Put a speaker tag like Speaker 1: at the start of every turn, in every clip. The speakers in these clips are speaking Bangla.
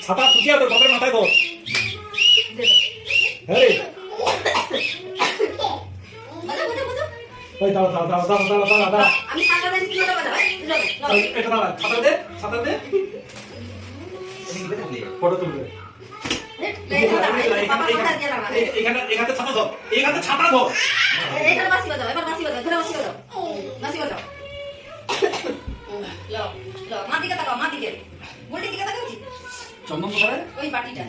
Speaker 1: ছাতা ফুটিয়ে তোর বাপের মাথায় ধর। হ্যাঁ ওই দাও দাও দাও দাও দাও দাও দাও
Speaker 2: আমি ছাতা দেন কি করে বাজাবে
Speaker 1: এটা দাও ছাতা দে ফটো তুলবে এখানে ছাতা ধর এখানে ছাতা ধর
Speaker 2: এখানে বাঁশি বাজাও এবার বাঁশি বাজাও ধরে বাঁশি বাজাও লাও লাও মা দিকে তাকাও মা দিকে উল্টি দিকে তাকাও উচিত
Speaker 1: চন্দন কোথায়
Speaker 2: ওই বাটিটা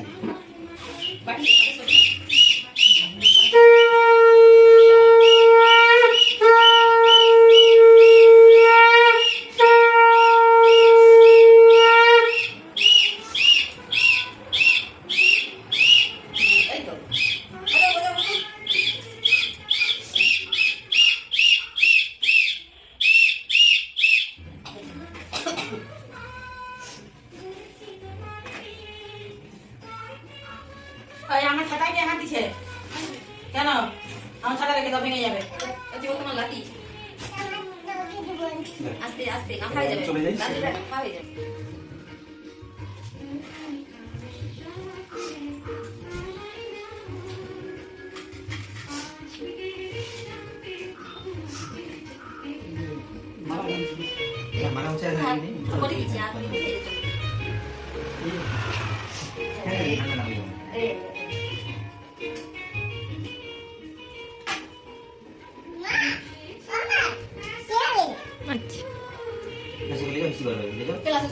Speaker 3: আমার ছাতায় কে হাত দিছে কেন আমার ছাতা রেখে দাও ভেঙে যাবে
Speaker 2: তোমার লাঠি আস্তে আস্তে কাঁথা হয়ে যাবে
Speaker 1: চলে যাই
Speaker 2: কাঁথা হয়ে যাবে
Speaker 4: mana saya hari ini?
Speaker 2: Aku di sini, aku di sini.
Speaker 4: Masih beli masih baru, gitu?
Speaker 2: Kelas.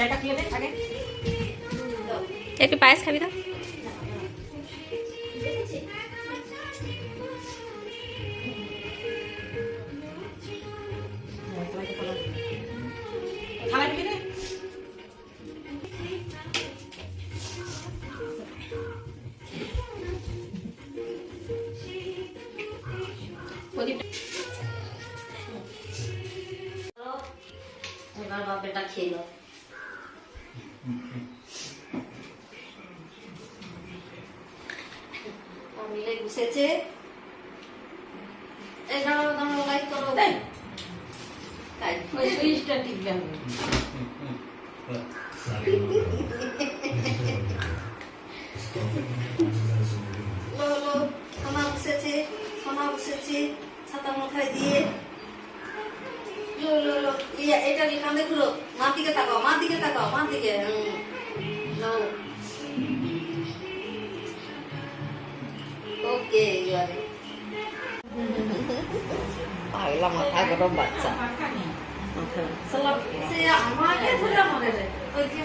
Speaker 3: এটা কি হবে আগে
Speaker 5: একটু পায়েস খাবি তো
Speaker 3: খালা দিবি না
Speaker 2: এবার বাপেটা খেলো মিলে ঘুষেছে এই দাঁড়াও লাইক করো
Speaker 3: তাই
Speaker 2: তাই
Speaker 3: ওই সুইচটা টিপবে আমি
Speaker 2: লো সোনা বসেছে ছাতা মাথায় দিয়ে লো এটা কি কান্দে ঘুরো মার দিকে তাকাও মার দিকে লো ওকে এবারে পাগলা মাথা গরম বাচ্চা সালাম সে আমাকে ধরে মনে রে ওই যে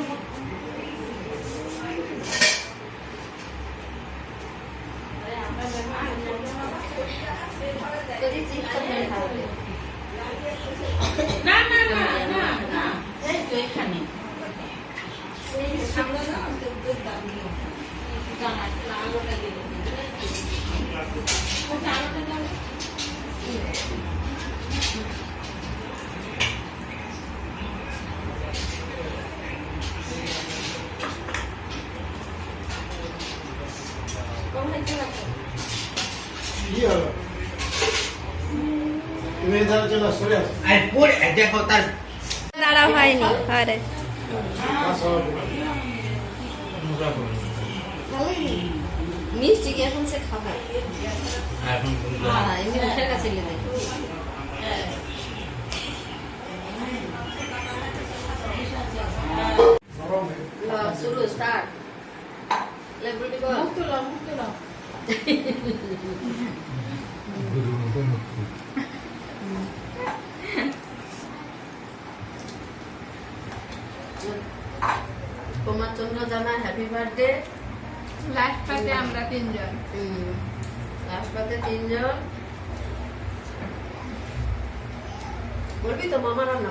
Speaker 2: যদি চিন্তা করে খাবে
Speaker 3: না এই তো এখানে
Speaker 2: এই সামনে না দুধ দাম দিও জানা আলোটা দিও ওটা আলোটা দাও
Speaker 4: দেখো তার
Speaker 5: দাঁড়া হয়নি আরে
Speaker 2: মিষ্টি কি এখন সে খাবে এমনি মুখের কাছে লেগে শুরু স্টার্ট লেবুটি বল
Speaker 3: মুখ তুলো
Speaker 2: তোমার জন্য জানা হ্যাপি বার্থডে
Speaker 5: লাস্ট পাতে আমরা তিনজন
Speaker 2: লাস্ট পাতে তিনজন বলবি তো মামা রান্না